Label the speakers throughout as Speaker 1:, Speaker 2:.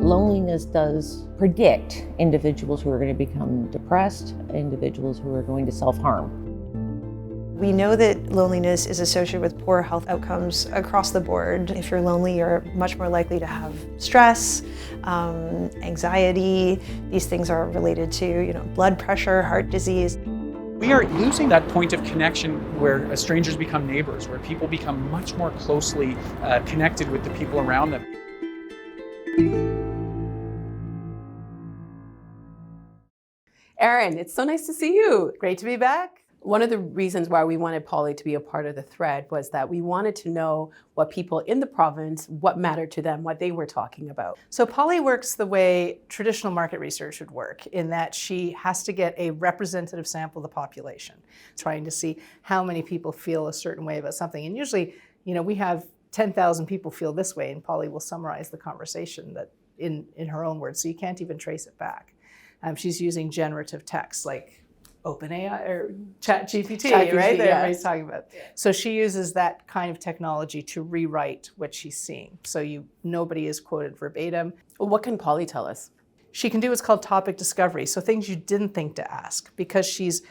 Speaker 1: Loneliness does predict individuals who are going to become depressed, individuals who are going to self-harm.
Speaker 2: We know that loneliness is associated with poor health outcomes across the board. If you're lonely, you're much more likely to have stress, anxiety. These things are related to, blood pressure, heart disease.
Speaker 3: We are losing that point of connection where strangers become neighbors, where people become much more closely connected with the people around them.
Speaker 4: Erin, it's so nice to see you.
Speaker 5: Great to be back.
Speaker 4: One of the reasons why we wanted Polly to be a part of the thread was that we wanted to know what people in the province, what mattered to them, what they were talking about.
Speaker 5: So Polly works the way traditional market research would work, in that she has to get a representative sample of the population, trying to see how many people feel a certain way about something. And usually, we have 10,000 people feel this way, and Polly will summarize the conversation that in her own words, so you can't even trace it back. She's using generative text like OpenAI or ChatGPT, right? That everybody's talking about. Yeah. So she uses that kind of technology to rewrite what she's seeing. So nobody is quoted verbatim.
Speaker 4: Well, what can Polly tell us?
Speaker 5: She can do what's called topic discovery. So things you didn't think to ask, because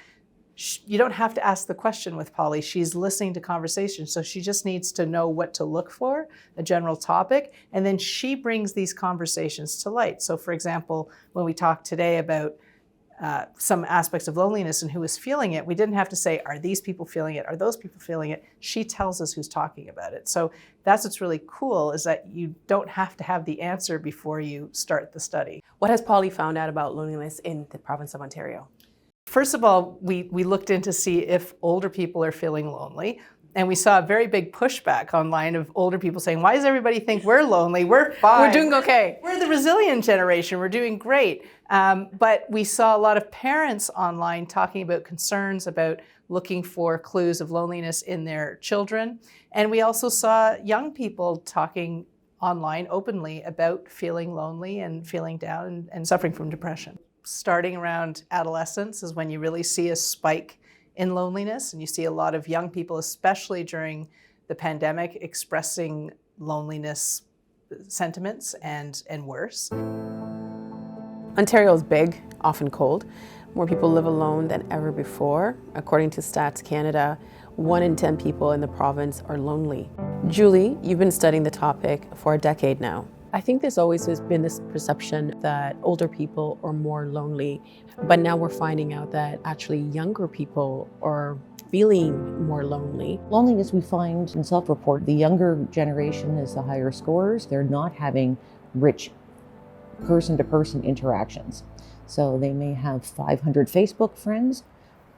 Speaker 5: you don't have to ask the question with Polly. She's listening to conversations. So she just needs to know what to look for, a general topic, and then she brings these conversations to light. So for example, when we talked today about some aspects of loneliness and who is feeling it, we didn't have to say, are these people feeling it? Are those people feeling it? She tells us who's talking about it. So that's what's really cool, is that you don't have to have the answer before you start the study.
Speaker 4: What has Polly found out about loneliness in the province of Ontario?
Speaker 5: First of all, we looked in to see if older people are feeling lonely. And we saw a very big pushback online of older people saying, why does everybody think we're lonely? We're fine.
Speaker 4: We're doing okay.
Speaker 5: We're the resilient generation. We're doing great. But we saw a lot of parents online talking about concerns about looking for clues of loneliness in their children. And we also saw young people talking online openly about feeling lonely and feeling down and suffering from depression. Starting around adolescence is when you really see a spike in loneliness, and you see a lot of young people, especially during the pandemic, expressing loneliness sentiments and worse.
Speaker 4: Ontario is big, often cold. More people live alone than ever before. According to Stats Canada, 1 in 10 people in the province are lonely. Julie, you've been studying the topic for a decade now. I think there's always been this perception that older people are more lonely, but now we're finding out that actually younger people are feeling more lonely.
Speaker 1: Loneliness we find in self-report, the younger generation is the higher scorers. They're not having rich person-to-person interactions. So they may have 500 Facebook friends,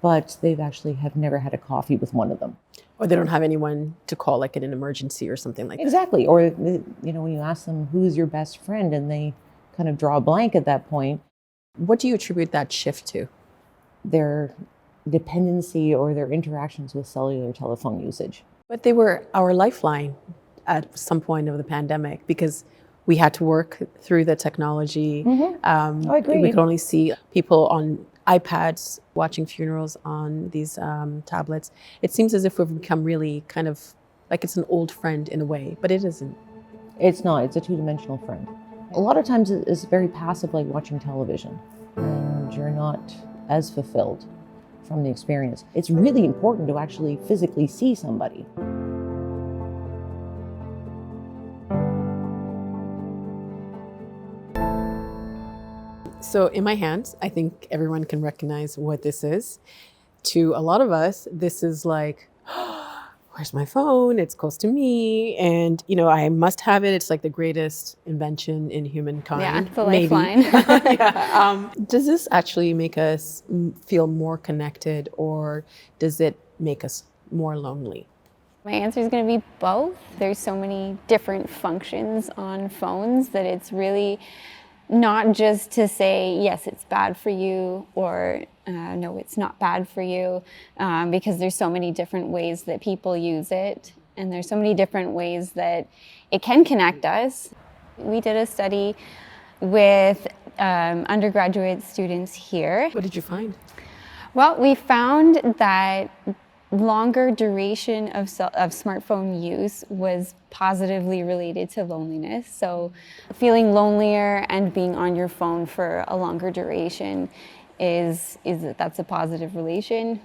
Speaker 1: but they've actually have never had a coffee with one of them.
Speaker 4: Or they don't have anyone to call, like in an emergency or something like that.
Speaker 1: Exactly. Or, when you ask them, who's your best friend, and they kind of draw a blank at that point.
Speaker 4: What do you attribute that shift to?
Speaker 1: Their dependency or their interactions with cellular telephone usage.
Speaker 4: But they were our lifeline at some point of the pandemic, because we had to work through the technology.
Speaker 1: I agree.
Speaker 4: We could only see people on iPads watching funerals on these tablets. It seems as if we've become really kind of like it's an old friend in a way, but it isn't.
Speaker 1: It's not. It's a two-dimensional friend. A lot of times it's very passive, like watching television, and you're not as fulfilled from the experience. It's really important to actually physically see somebody.
Speaker 4: So in my hands, I think everyone can recognize what this is. To a lot of us, this is like, where's my phone? It's close to me. And, I must have it. It's like the greatest invention in humankind.
Speaker 6: Yeah, it's a lifeline.
Speaker 4: Yeah. Does this actually make us feel more connected, or does it make us more lonely?
Speaker 6: My answer is going to be both. There's so many different functions on phones that it's really not just to say, yes, it's bad for you, or no, it's not bad for you, because there's so many different ways that people use it, and there's so many different ways that it can connect us. We did a study with undergraduate students here.
Speaker 4: What did you find?
Speaker 6: Well, we found that longer duration of smartphone use was positively related to loneliness. So feeling lonelier and being on your phone for a longer duration that's a positive relation.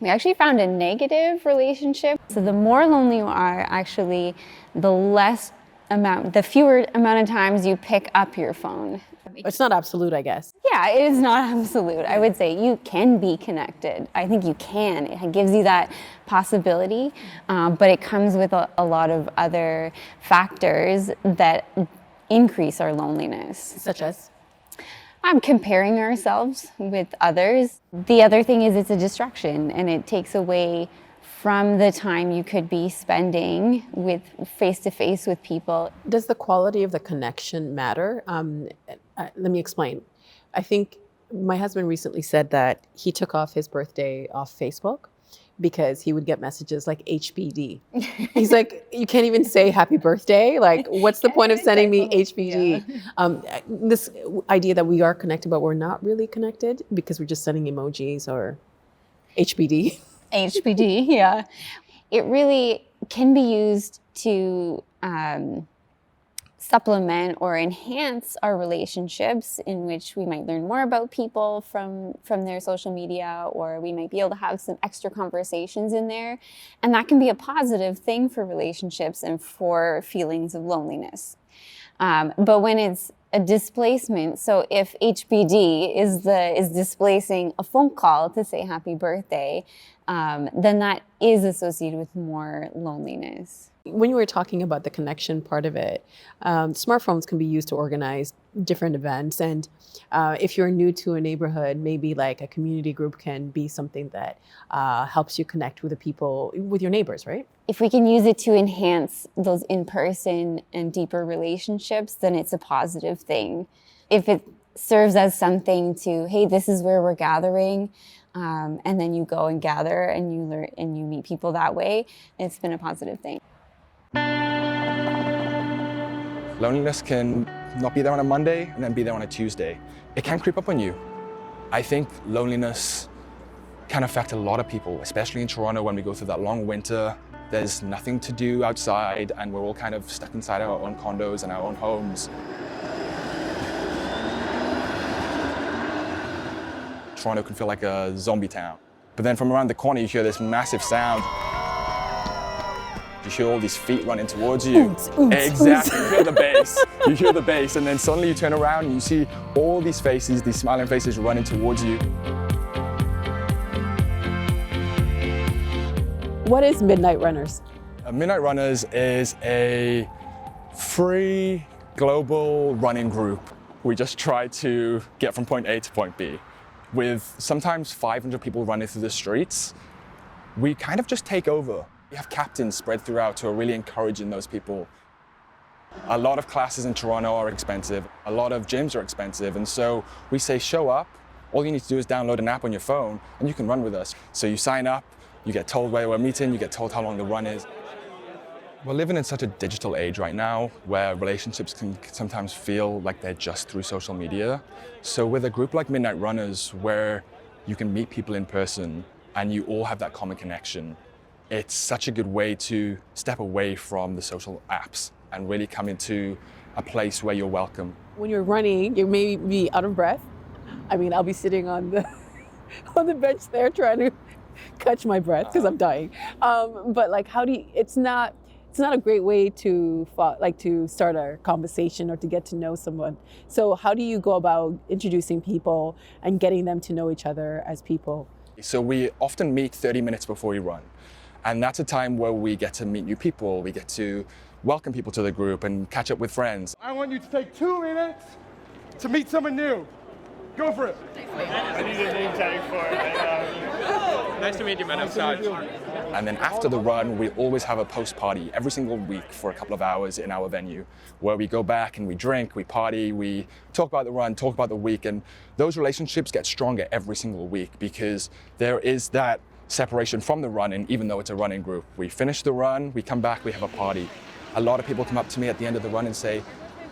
Speaker 6: We actually found a negative relationship. So the more lonely you are, actually, the fewer amount of times you pick up your phone.
Speaker 4: It's not absolute, I guess.
Speaker 6: Yeah, it is not absolute. I would say you can be connected. I think you can. It gives you that possibility, but it comes with a lot of other factors that increase our loneliness.
Speaker 4: Such as?
Speaker 6: Comparing ourselves with others. The other thing is it's a distraction, and it takes away from the time you could be spending with face-to-face with people.
Speaker 4: Does the quality of the connection matter? Let me explain. I think my husband recently said that he took off his birthday off Facebook because he would get messages like HBD. He's like, you can't even say happy birthday. Like, what's the point of sending me HBD? Yeah. This idea that we are connected, but we're not really connected because we're just sending emojis or HBD.
Speaker 6: HBD, yeah. It really can be used to supplement or enhance our relationships, in which we might learn more about people from their social media, or we might be able to have some extra conversations in there. And that can be a positive thing for relationships and for feelings of loneliness. But when it's a displacement, so if HBD is displacing a phone call to say happy birthday, then that is associated with more loneliness.
Speaker 4: When you were talking about the connection part of it, smartphones can be used to organize different events. And if you're new to a neighborhood, maybe like a community group can be something that helps you connect with the people, with your neighbors, right?
Speaker 6: If we can use it to enhance those in-person and deeper relationships, then it's a positive thing. If it serves as something to, hey, this is where we're gathering, and then you go and gather and you learn and you meet people that way, it's been a positive thing.
Speaker 7: Loneliness can not be there on a Monday and then be there on a Tuesday. It can creep up on you. I think loneliness can affect a lot of people, especially in Toronto when we go through that long winter. There's nothing to do outside and we're all kind of stuck inside our own condos and our own homes. Toronto can feel like a zombie town. But then from around the corner you hear this massive sound. You hear all these feet running towards you. Exactly, you hear the bass. You hear the bass, and then suddenly you turn around and you see all these faces, these smiling faces running towards you.
Speaker 4: What is Midnight Runners?
Speaker 7: Midnight Runners is a free global running group. We just try to get from point A to point B. With sometimes 500 people running through the streets, we kind of just take over. We have captains spread throughout who are really encouraging those people. A lot of classes in Toronto are expensive. A lot of gyms are expensive. And so we say, show up. All you need to do is download an app on your phone and you can run with us. So you sign up, you get told where we're meeting, you get told how long the run is. We're living in such a digital age right now where relationships can sometimes feel like they're just through social media. So with a group like Midnight Runners, where you can meet people in person and you all have that common connection, it's such a good way to step away from the social apps and really come into a place where you're welcome.
Speaker 4: When you're running, you may be out of breath. I mean, I'll be sitting on the on the bench there trying to catch my breath because I'm dying. But like, how do you? It's not a great way to start a conversation or to get to know someone. So how do you go about introducing people and getting them to know each other as people?
Speaker 7: So we often meet 30 minutes before we run. And that's a time where we get to meet new people. We get to welcome people to the group and catch up with friends.
Speaker 8: I want you to take 2 minutes to meet someone new. Go for it.
Speaker 9: I need a name tag for it. Nice to meet you, man. I'm Sarge.
Speaker 7: And then after the run, we always have a post party every single week for a couple of hours in our venue, where we go back and we drink, we party, we talk about the run, talk about the week. And those relationships get stronger every single week because there is that separation from the running, even though it's a running group. We finish the run, we come back, we have a party. A lot of people come up to me at the end of the run and say,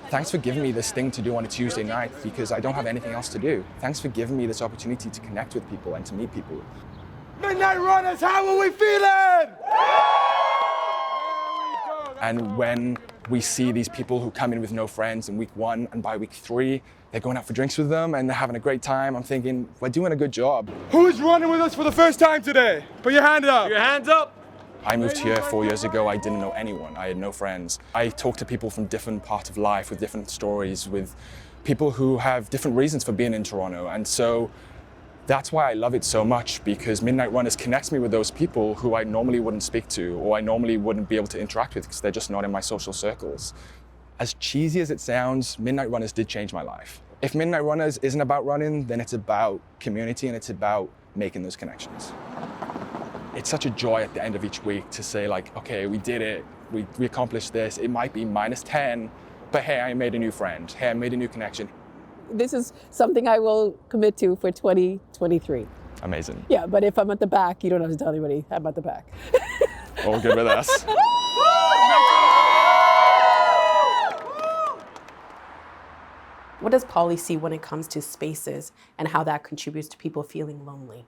Speaker 7: thanks for giving me this thing to do on a Tuesday night because I don't have anything else to do. Thanks for giving me this opportunity to connect with people and to meet people.
Speaker 8: Midnight Runners, how are we feeling?
Speaker 7: And when we see these people who come in with no friends in week 1 and by week 3, they're going out for drinks with them and they're having a great time, I'm thinking, we're doing a good job.
Speaker 8: Who's running with us for the first time today? Put your hand up.
Speaker 9: Your hands up.
Speaker 7: I moved here 4 years ago. I didn't know anyone. I had no friends. I talked to people from different parts of life with different stories, with people who have different reasons for being in Toronto. And so that's why I love it so much, because Midnight Runners connects me with those people who I normally wouldn't speak to or I normally wouldn't be able to interact with because they're just not in my social circles. As cheesy as it sounds, Midnight Runners did change my life. If Midnight Runners isn't about running, then it's about community and it's about making those connections. It's such a joy at the end of each week to say like, okay, we did it, we accomplished this. It might be -10, but hey, I made a new friend. Hey, I made a new connection.
Speaker 4: This is something I will commit to for 2023.
Speaker 7: Amazing.
Speaker 4: Yeah, but if I'm at the back, you don't have to tell anybody I'm at the back.
Speaker 7: All good with us.
Speaker 4: What does Polly see when it comes to spaces and how that contributes to people feeling lonely?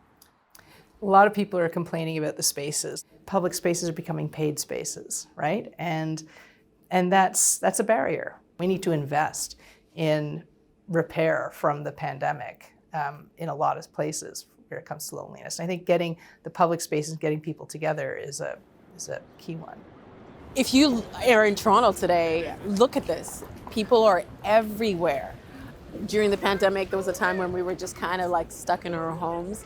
Speaker 5: A lot of people are complaining about the spaces. Public spaces are becoming paid spaces, right? And that's a barrier. We need to invest in repair from the pandemic in a lot of places where it comes to loneliness. And I think getting the public spaces, getting people together is a key one.
Speaker 4: If you are in Toronto today, look at this. People are everywhere. During the pandemic, there was a time when we were just kind of like stuck in our homes.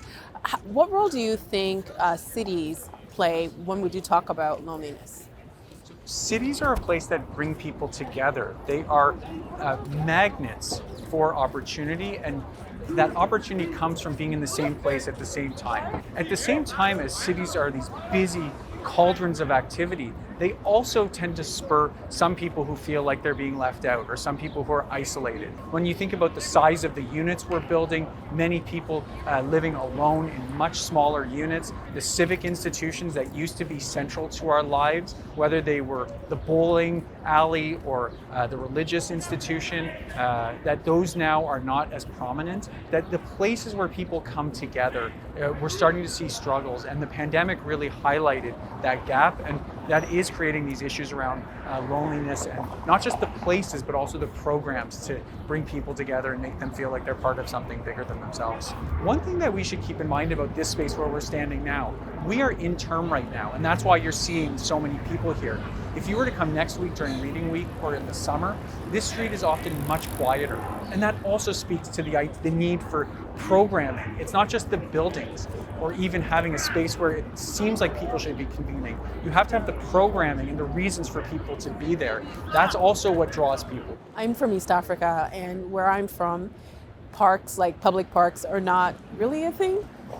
Speaker 4: What role do you think cities play when we do talk about loneliness?
Speaker 3: Cities are a place that bring people together. They are magnets for opportunity, and that opportunity comes from being in the same place at the same time. At the same time as cities are these busy cauldrons of activity, they also tend to spur some people who feel like they're being left out or some people who are isolated. When you think about the size of the units we're building, many people living alone in much smaller units, the civic institutions that used to be central to our lives, whether they were the bowling alley or the religious institution, that those now are not as prominent, that the places where people come together, we're starting to see struggles, and the pandemic really highlighted that gap, and that is creating these issues around loneliness, and not just the places, but also the programs to bring people together and make them feel like they're part of something bigger than themselves. One thing that we should keep in mind about this space where we're standing now, we are in term right now, and that's why you're seeing so many people here. If you were to come next week during reading week or in the summer, this street is often much quieter. And that also speaks to the need for programming. It's not just the buildings or even having a space where it seems like people should be convening. You have to have the programming and the reasons for people to be there. That's also what draws people.
Speaker 4: I'm from East Africa, and where I'm from, parks, like public parks, are not really a thing.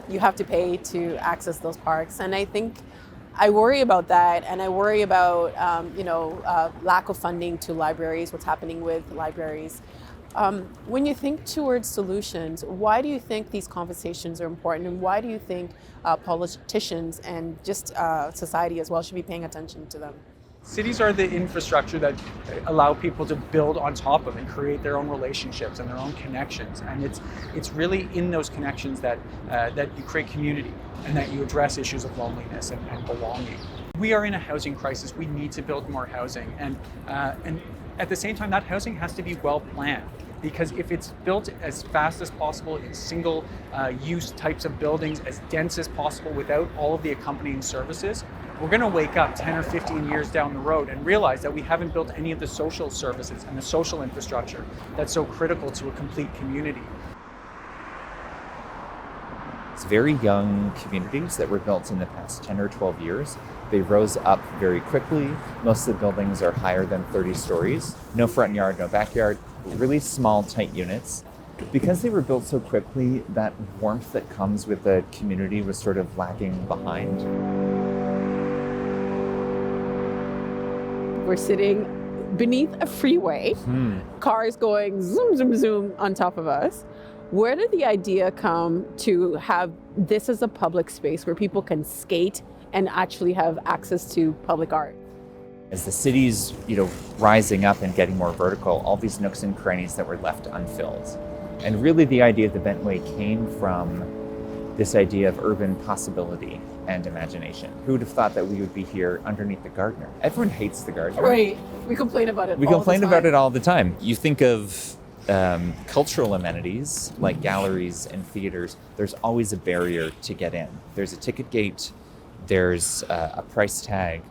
Speaker 4: You have to pay to access those parks. And I think I worry about that, and I worry about lack of funding to libraries, what's happening with libraries. When you think towards solutions, why do you think these conversations are important, and why do you think politicians and just society as well should be paying attention to them?
Speaker 3: Cities are the infrastructure that allow people to build on top of and create their own relationships and their own connections. And it's really in those connections that you create community and that you address issues of loneliness and belonging. We are in a housing crisis. We need to build more housing. And at the same time, that housing has to be well planned. Because if it's built as fast as possible in single use types of buildings, as dense as possible without all of the accompanying services, we're going to wake up 10 or 15 years down the road and realize that we haven't built any of the social services and the social infrastructure that's so critical to a complete community.
Speaker 10: It's very young communities that were built in the past 10 or 12 years. They rose up very quickly. Most of the buildings are higher than 30 stories. No front yard, no backyard, really small, tight units. Because they were built so quickly, that warmth that comes with the community was sort of lagging behind.
Speaker 4: We're sitting beneath a freeway, cars going zoom, zoom, zoom on top of us. Where did the idea come to have this as a public space where people can skate and actually have access to public art?
Speaker 10: As the city's, rising up and getting more vertical, all these nooks and crannies that were left unfilled. And really the idea of the Bentway came from this idea of urban possibility and imagination. Who would have thought that we would be here underneath the Gardner? Everyone hates the Gardner.
Speaker 4: Right. We complain about it.
Speaker 10: We complain about it all the time. You think of cultural amenities like galleries and theaters, there's always a barrier to get in. There's a ticket gate, there's a price tag,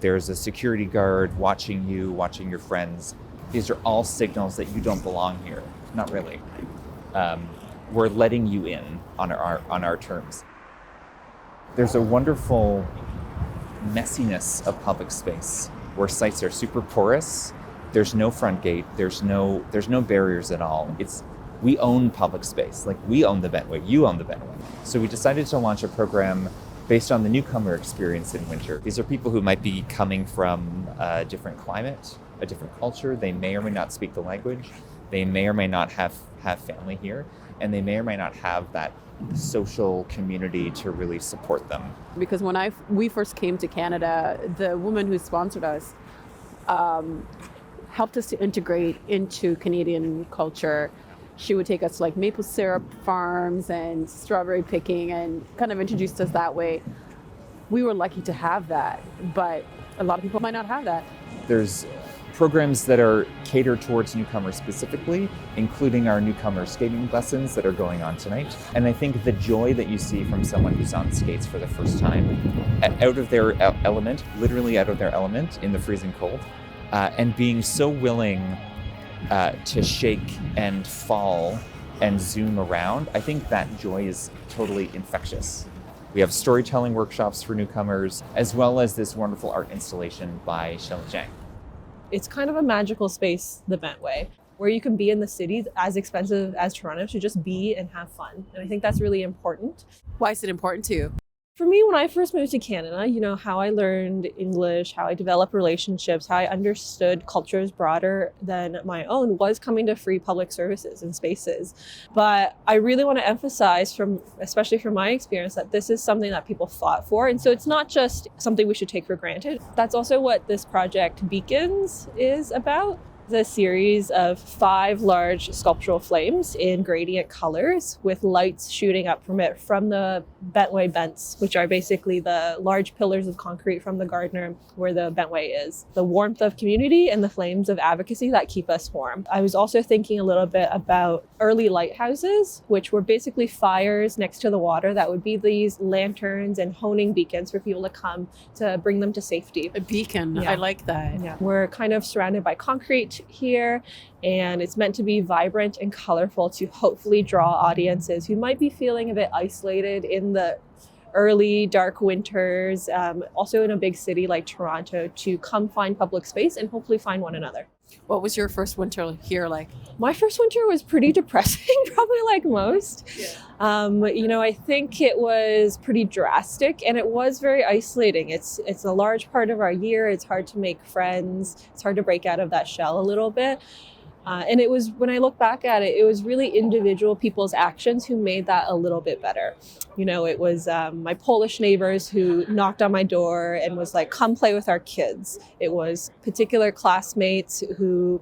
Speaker 10: there's a security guard watching you, watching your friends. These are all signals that you don't belong here. Not really. We're letting you in on our terms. There's a wonderful messiness of public space where sites are super porous. There's no front gate. There's no barriers at all. We own public space. Like, we own the Bentway. You own the Bentway. So we decided to launch a program based on the newcomer experience in winter. These are people who might be coming from a different climate, a different culture. They may or may not speak the language. They may or may not have family here, and they may or may not have that social community to really support them.
Speaker 4: Because when we first came to Canada, the woman who sponsored us helped us to integrate into Canadian culture. She would take us to like maple syrup farms and strawberry picking and kind of introduced us that way. We were lucky to have that, but a lot of people might not have that.
Speaker 10: There's programs that are catered towards newcomers specifically, including our newcomer skating lessons that are going on tonight. And I think the joy that you see from someone who's on skates for the first time, out of their element, literally out of their element in the freezing cold, and being so willing to shake and fall and zoom around, I think that joy is totally infectious. We have storytelling workshops for newcomers, as well as this wonderful art installation by Shelley Zhang.
Speaker 11: It's kind of a magical space, the Bentway, where you can be in the city as expensive as Toronto to just be and have fun. And I think that's really important.
Speaker 4: Why is it important to you?
Speaker 11: For me, when I first moved to Canada, how I learned English, how I developed relationships, how I understood cultures broader than my own was coming to free public services and spaces. But I really want to emphasize, especially from my experience, that this is something that people fought for. And so it's not just something we should take for granted. That's also what this project Beacons is about. A series of 5 large sculptural flames in gradient colors with lights shooting up from it from the Bentway bents, which are basically the large pillars of concrete from the Gardner where the Bentway is. The warmth of community and the flames of advocacy that keep us warm. I was also thinking a little bit about early lighthouses, which were basically fires next to the water that would be these lanterns and honing beacons for people to come to bring them to safety.
Speaker 4: A beacon,
Speaker 11: Yeah.
Speaker 4: I like that.
Speaker 11: Yeah. We're kind of surrounded by concrete here, and it's meant to be vibrant and colorful to hopefully draw audiences who might be feeling a bit isolated in the early dark winters, also in a big city like Toronto, to come find public space and hopefully find one another.
Speaker 4: What was your first winter here like?
Speaker 11: My first winter was pretty depressing, probably like most. I think it was pretty drastic and it was very isolating. It's a large part of our year. It's hard to make friends. It's hard to break out of that shell a little bit. And it was, when I look back at it, it was really individual people's actions who made that a little bit better. It was my Polish neighbors who knocked on my door and was like, come play with our kids. It was particular classmates who,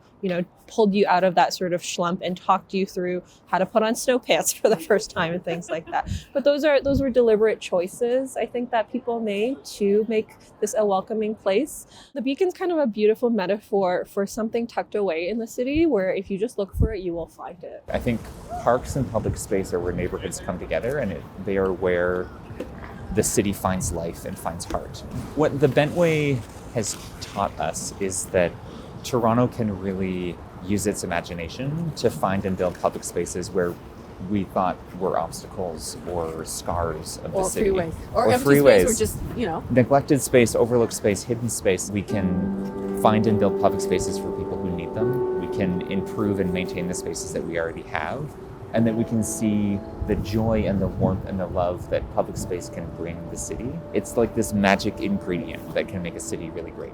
Speaker 11: pulled you out of that sort of schlump and talked you through how to put on snow pants for the first time and things like that. But those were deliberate choices, I think, that people made to make this a welcoming place. The Beacon's kind of a beautiful metaphor for something tucked away in the city where if you just look for it, you will find it.
Speaker 10: I think parks and public space are where neighborhoods come together, and they are where the city finds life and finds heart. What the Bentway has taught us is that Toronto can really use its imagination to find and build public spaces where we thought were obstacles or scars of the city.
Speaker 4: Freeways. Or empty
Speaker 10: freeways.
Speaker 4: space, or just,
Speaker 10: Neglected space, overlooked space, hidden space. We can find and build public spaces for people who need them. We can improve and maintain the spaces that we already have, and that we can see the joy and the warmth and the love that public space can bring the city. It's like this magic ingredient that can make a city really great.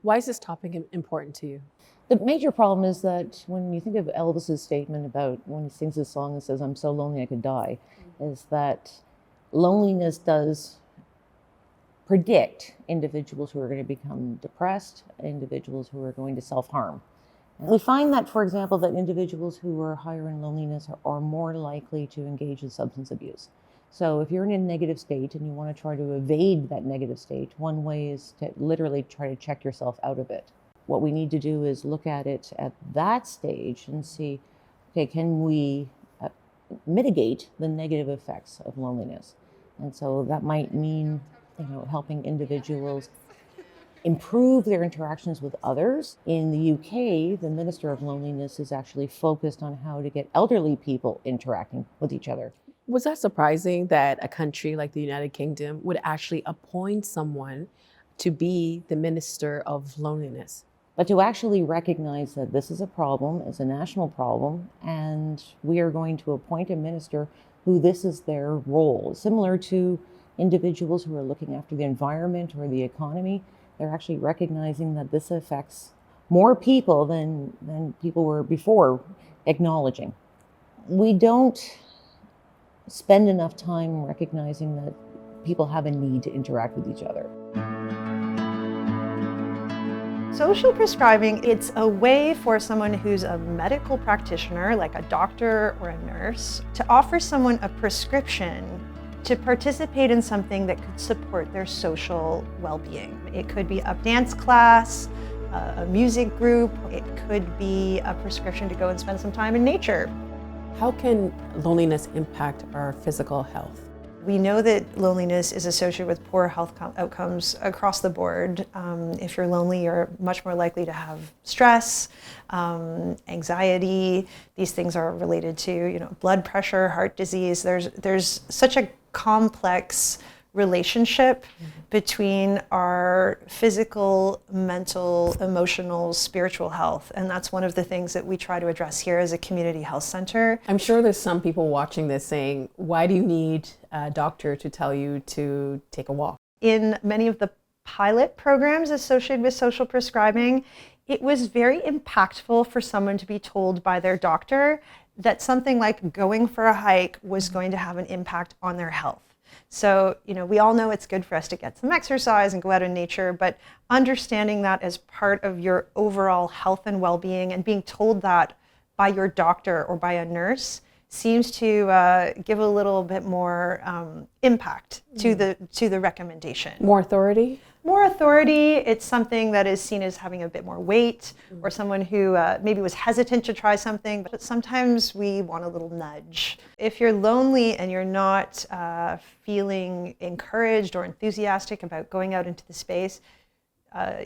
Speaker 4: Why is this topic important to you?
Speaker 1: The major problem is that when you think of Elvis's statement about when he sings his song and says, "I'm so lonely I could die," is that loneliness does predict individuals who are going to become depressed, individuals who are going to self-harm. We find that, for example, that individuals who are higher in loneliness are more likely to engage in substance abuse. So if you're in a negative state and you want to try to evade that negative state, one way is to literally try to check yourself out of it. What we need to do is look at it at that stage and see, okay, can we mitigate the negative effects of loneliness? And so that might mean, helping individuals improve their interactions with others. In the UK, the Minister of Loneliness is actually focused on how to get elderly people interacting with each other.
Speaker 4: Was that surprising that a country like the United Kingdom would actually appoint someone to be the Minister of Loneliness?
Speaker 1: But to actually recognize that this is a problem, it's a national problem, and we are going to appoint a minister who this is their role, similar to individuals who are looking after the environment or the economy. They're actually recognizing that this affects more people than people were before acknowledging. We don't spend enough time recognizing that people have a need to interact with each other.
Speaker 2: Social prescribing, it's a way for someone who's a medical practitioner, like a doctor or a nurse, to offer someone a prescription to participate in something that could support their social well-being. It could be a dance class, a music group, it could be a prescription to go and spend some time in nature.
Speaker 4: How can loneliness impact our physical health?
Speaker 2: We know that loneliness is associated with poor health outcomes across the board. If you're lonely, you're much more likely to have stress, anxiety. These things are related to, blood pressure, heart disease. There's such a complex relationship between our physical, mental, emotional, spiritual health. And that's one of the things that we try to address here as a community health center.
Speaker 4: I'm sure there's some people watching this saying, why do you need a doctor to tell you to take a walk?
Speaker 2: In many of the pilot programs associated with social prescribing, it was very impactful for someone to be told by their doctor that something like going for a hike was going to have an impact on their health. So, we all know it's good for us to get some exercise and go out in nature, but understanding that as part of your overall health and well-being and being told that by your doctor or by a nurse seems to give a little bit more impact to the recommendation.
Speaker 4: More authority?
Speaker 2: More authority. It's something that is seen as having a bit more weight, or someone who maybe was hesitant to try something, but sometimes we want a little nudge. If you're lonely and you're not feeling encouraged or enthusiastic about going out into the space,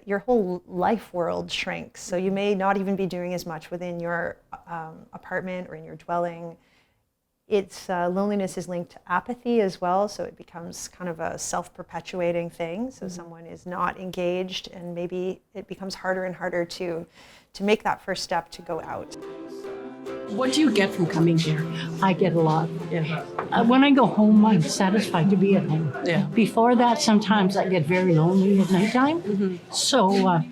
Speaker 2: your whole life world shrinks. So you may not even be doing as much within your apartment or in your dwelling. Loneliness is linked to apathy as well, so it becomes kind of a self-perpetuating thing. So someone is not engaged, and maybe it becomes harder and harder to make that first step to go out.
Speaker 12: What do you get from coming here? I get a lot. Yeah. When I go home, I'm satisfied to be at home.
Speaker 4: Yeah.
Speaker 12: Before that, sometimes I get very lonely at nighttime. Mm-hmm. So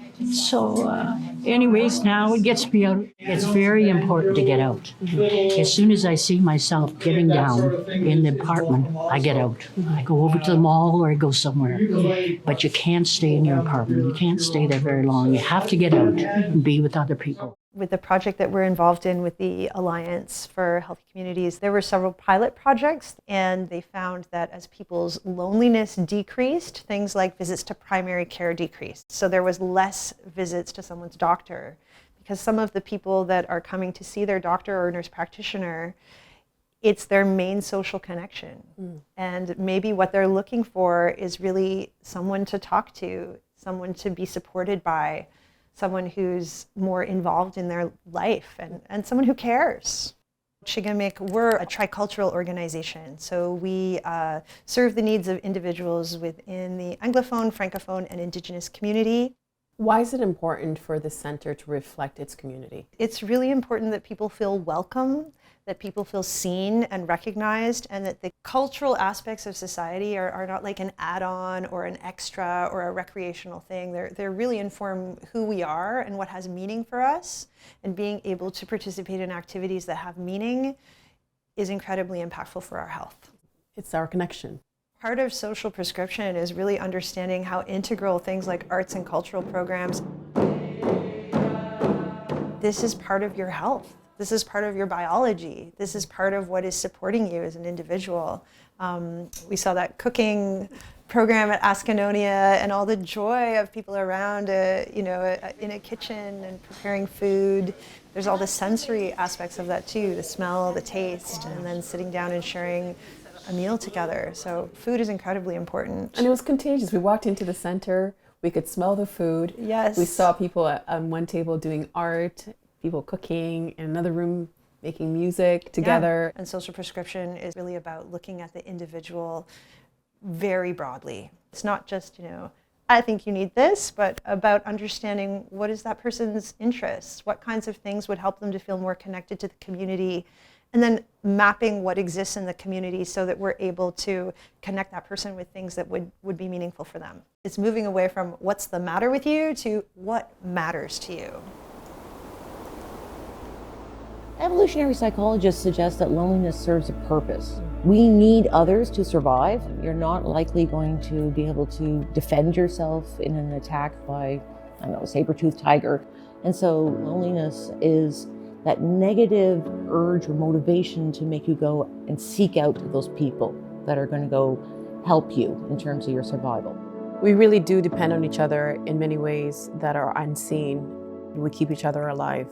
Speaker 12: anyways, now it gets me out. It's very important to get out. Mm-hmm. As soon as I see myself getting down in the apartment, I get out. I go over to the mall or I go somewhere. But you can't stay in your apartment. You can't stay there very long. You have to get out and be with other people.
Speaker 2: With the project that we're involved in with the Alliance for Healthy Communities, there were several pilot projects, and they found that as people's loneliness decreased, things like visits to primary care decreased. So there was less visits to someone's doctor, because some of the people that are coming to see their doctor or nurse practitioner, it's their main social connection. And maybe what they're looking for is really someone to talk to, someone to be supported by, someone who's more involved in their life, and someone who cares. Shigamik, we're a tricultural organization, so we serve the needs of individuals within the Anglophone, Francophone, and Indigenous community.
Speaker 4: Why is it important for the center to reflect its community?
Speaker 2: It's really important that people feel welcome, that people feel seen and recognized, and that the cultural aspects of society are not like an add-on or an extra or a recreational thing. They really inform who we are and what has meaning for us, and being able to participate in activities that have meaning is incredibly impactful for our health.
Speaker 4: It's our connection.
Speaker 2: Part of social prescription is really understanding how integral things like arts and cultural programs. this is part of your health. This is part of your biology. This is part of what is supporting you as an individual. We saw that cooking program at Askinonia and all the joy of people around, in a kitchen and preparing food. There's all the sensory aspects of that too, the smell, the taste, and then sitting down and sharing a meal together. So food is incredibly important.
Speaker 4: And it was contagious. We walked into the center, we could smell the food.
Speaker 2: Yes.
Speaker 4: We saw people on one table doing art, people cooking, in another room making music together.
Speaker 2: Yeah. And social prescription is really about looking at the individual very broadly. It's not just, I think you need this, but about understanding what is that person's interests, what kinds of things would help them to feel more connected to the community, and then mapping what exists in the community so that we're able to connect that person with things that would be meaningful for them. It's moving away from what's the matter with you to what matters to you.
Speaker 1: Evolutionary psychologists suggest that loneliness serves a purpose. We need others to survive. You're not likely going to be able to defend yourself in an attack by, a saber-toothed tiger. And so loneliness is that negative urge or motivation to make you go and seek out those people that are going to go help you in terms of your survival.
Speaker 4: We really do depend on each other in many ways that are unseen. We keep each other alive.